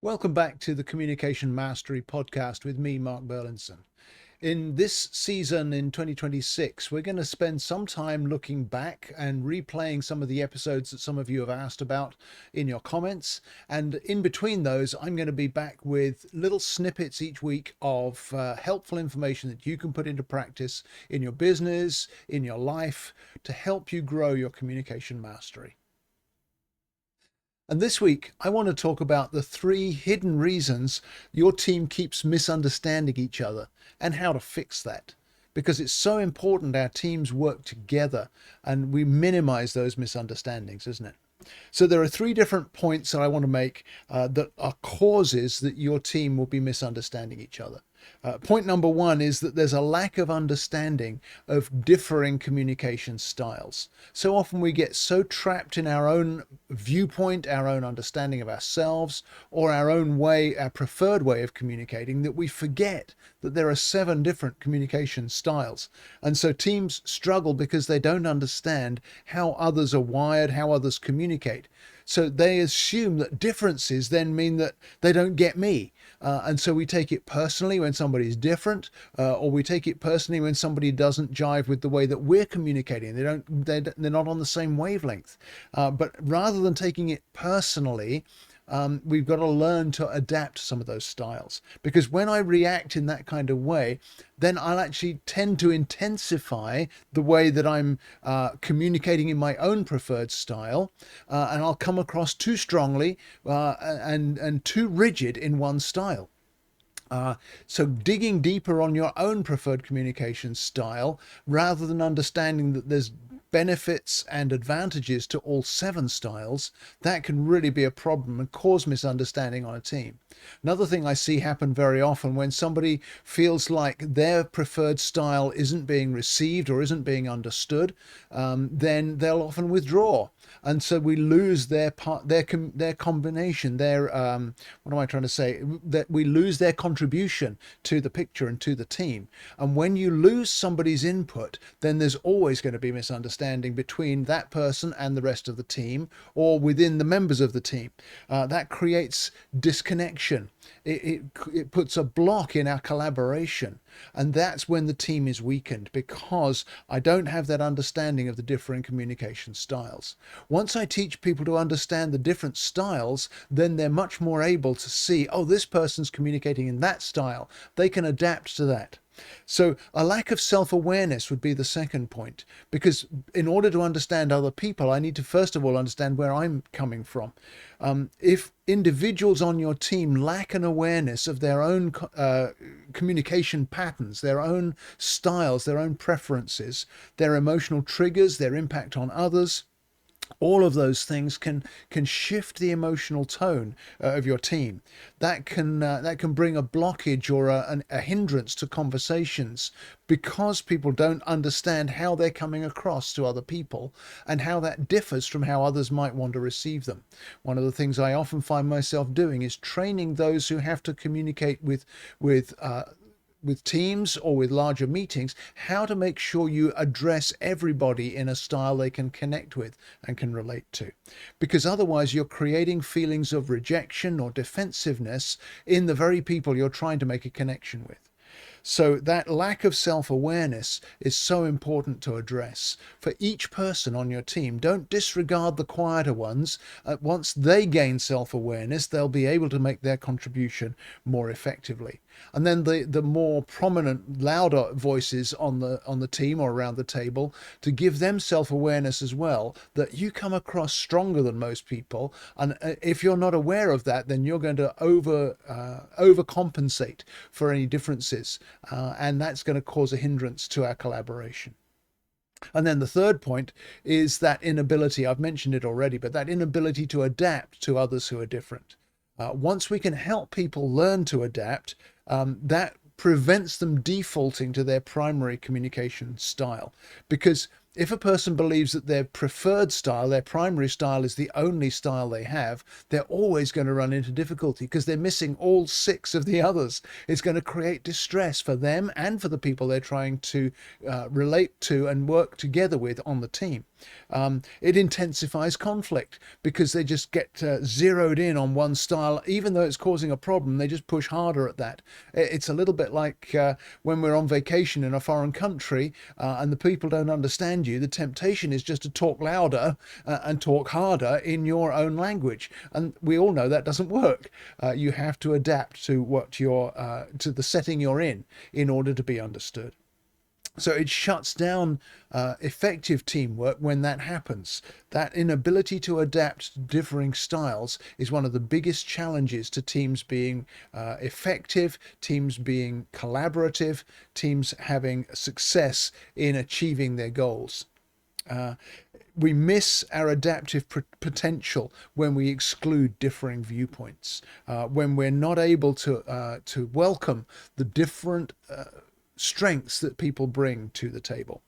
Welcome back to the Communication Mastery podcast with me, Mark Burlinson. In this season in 2026, we're going to spend some time looking back and replaying some of the episodes that some of you have asked about in your comments. And in between those, I'm going to be back with little snippets each week of helpful information that you can put into practice in your business, in your life, to help you grow your communication mastery. And this week, I want to talk about the 3 hidden reasons your team keeps misunderstanding each other and how to fix that. Because it's so important our teams work together and we minimize those misunderstandings, isn't it? So there are 3 different points that I want to make that are causes that your team will be misunderstanding each other. Point number 1 is that there's a lack of understanding of differing communication styles. So often we get so trapped in our own viewpoint, our own understanding of ourselves, or our own way, our preferred way of communicating, that we forget that there are 7 different communication styles. And so teams struggle because they don't understand how others are wired, how others communicate. So they assume that differences then mean that they don't get me. And so we take it personally when somebody's different, or we take it personally when somebody doesn't jive with the way that we're communicating. They're not on the same wavelength. But rather than taking it personally, we've got to learn to adapt some of those styles, because when I react in that kind of way, then I'll actually tend to intensify the way that I'm communicating in my own preferred style, and I'll come across too strongly and too rigid in one style. So digging deeper on your own preferred communication style, rather than understanding that there's benefits and advantages to all 7 styles, that can really be a problem and cause misunderstanding on a team. Another thing I see happen very often, when somebody feels like their preferred style isn't being received or isn't being understood, then they'll often withdraw. And so we lose their combination, what am I trying to say? That we lose their contribution to the picture and to the team. And when you lose somebody's input, then there's always going to be misunderstanding between that person and the rest of the team, or within the members of the team. That creates disconnection. It puts a block in our collaboration. And that's when the team is weakened, because I don't have that understanding of the differing communication styles. Once I teach people to understand the different styles, then they're much more able to see, oh, this person's communicating in that style. They can adapt to that. So a lack of self-awareness would be the second point, because in order to understand other people, I need to first of all understand where I'm coming from. If individuals on your team lack an awareness of their own communication patterns, their own styles, their own preferences, their emotional triggers, their impact on others, all of those things can shift the emotional tone of your team. That can bring a blockage or a hindrance to conversations, because people don't understand how they're coming across to other people and how that differs from how others might want to receive them. One of the things I often find myself doing is training those who have to communicate with teams or with larger meetings, how to make sure you address everybody in a style they can connect with and can relate to. Because otherwise you're creating feelings of rejection or defensiveness in the very people you're trying to make a connection with. So that lack of self-awareness is so important to address. For each person on your team, don't disregard the quieter ones. Once they gain self-awareness, they'll be able to make their contribution more effectively. And then the more prominent, louder voices on the team or around the table, to give them self-awareness as well, that you come across stronger than most people. And if you're not aware of that, then you're going to overcompensate for any differences. And that's going to cause a hindrance to our collaboration. And then the third point is that inability, I've mentioned it already, but that inability to adapt to others who are different. Once we can help people learn to adapt, that prevents them defaulting to their primary communication style. Because If a person believes that their preferred style, their primary style, is the only style they have, they're always going to run into difficulty because they're missing all 6 of the others. It's going to create distress for them and for the people they're trying to relate to and work together with on the team. It intensifies conflict because they just get zeroed in on one style. Even though it's causing a problem, they just push harder at that. It's a little bit like when we're on vacation in a foreign country and the people don't understand you. The temptation is just to talk louder and talk harder in your own language. And we all know that doesn't work. You have to adapt to what to the setting you're in order to be understood. So it shuts down effective teamwork when that happens. That inability to adapt to differing styles is one of the biggest challenges to teams being effective, teams being collaborative, teams having success in achieving their goals. We miss our adaptive potential when we exclude differing viewpoints, when we're not able to welcome the different strengths that people bring to the table.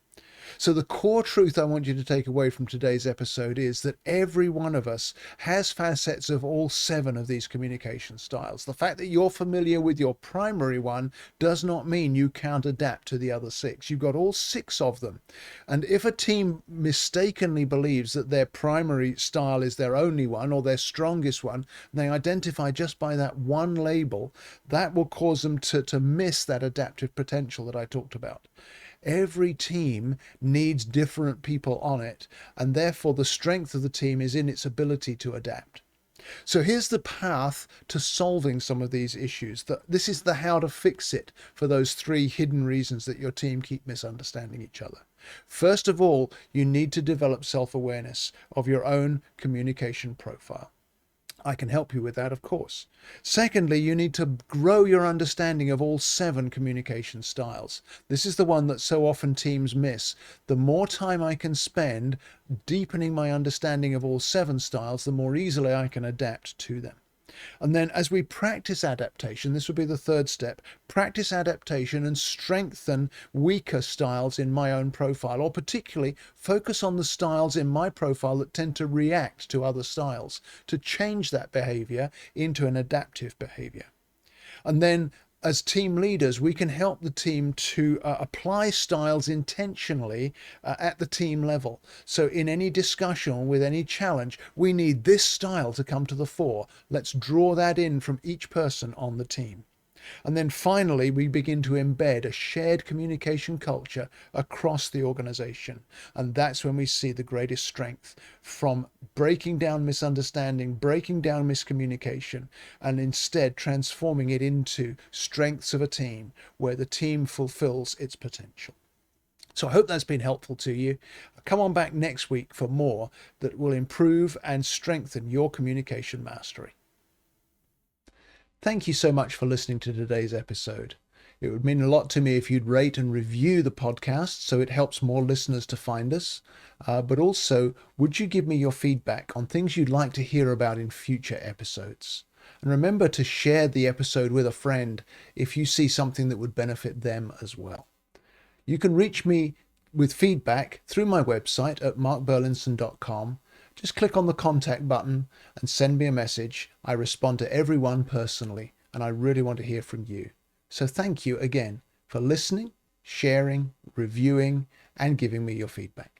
So the core truth I want you to take away from today's episode is that every one of us has facets of all 7 of these communication styles. The fact that you're familiar with your primary one does not mean you can't adapt to the other 6. You've got all 6 of them. And if a team mistakenly believes that their primary style is their only one or their strongest one, and they identify just by that one label, that will cause them to miss that adaptive potential that I talked about. Every team needs different people on it, and therefore the strength of the team is in its ability to adapt. So here's the path to solving some of these issues. This is the how to fix it for those 3 hidden reasons that your team keep misunderstanding each other. First of all, you need to develop self-awareness of your own communication profile. I can help you with that, of course. Secondly, you need to grow your understanding of all 7 communication styles. This is the one that so often teams miss. The more time I can spend deepening my understanding of all 7 styles, the more easily I can adapt to them. And then as we practice adaptation, this would be the 3rd step, practice adaptation and strengthen weaker styles in my own profile, or particularly focus on the styles in my profile that tend to react to other styles, to change that behavior into an adaptive behavior. And then as team leaders, we can help the team to apply styles intentionally at the team level. So in any discussion with any challenge, we need this style to come to the fore. Let's draw that in from each person on the team. And then finally, we begin to embed a shared communication culture across the organization. And that's when we see the greatest strength from breaking down misunderstanding, breaking down miscommunication, and instead transforming it into strengths of a team where the team fulfills its potential. So I hope that's been helpful to you. Come on back next week for more that will improve and strengthen your communication mastery. Thank you so much for listening to today's episode. It would mean a lot to me if you'd rate and review the podcast so it helps more listeners to find us. But also, would you give me your feedback on things you'd like to hear about in future episodes? And remember to share the episode with a friend if you see something that would benefit them as well. You can reach me with feedback through my website at markburlinson.com. Just click on the contact button and send me a message. I respond to everyone personally, and I really want to hear from you. So thank you again for listening, sharing, reviewing, and giving me your feedback.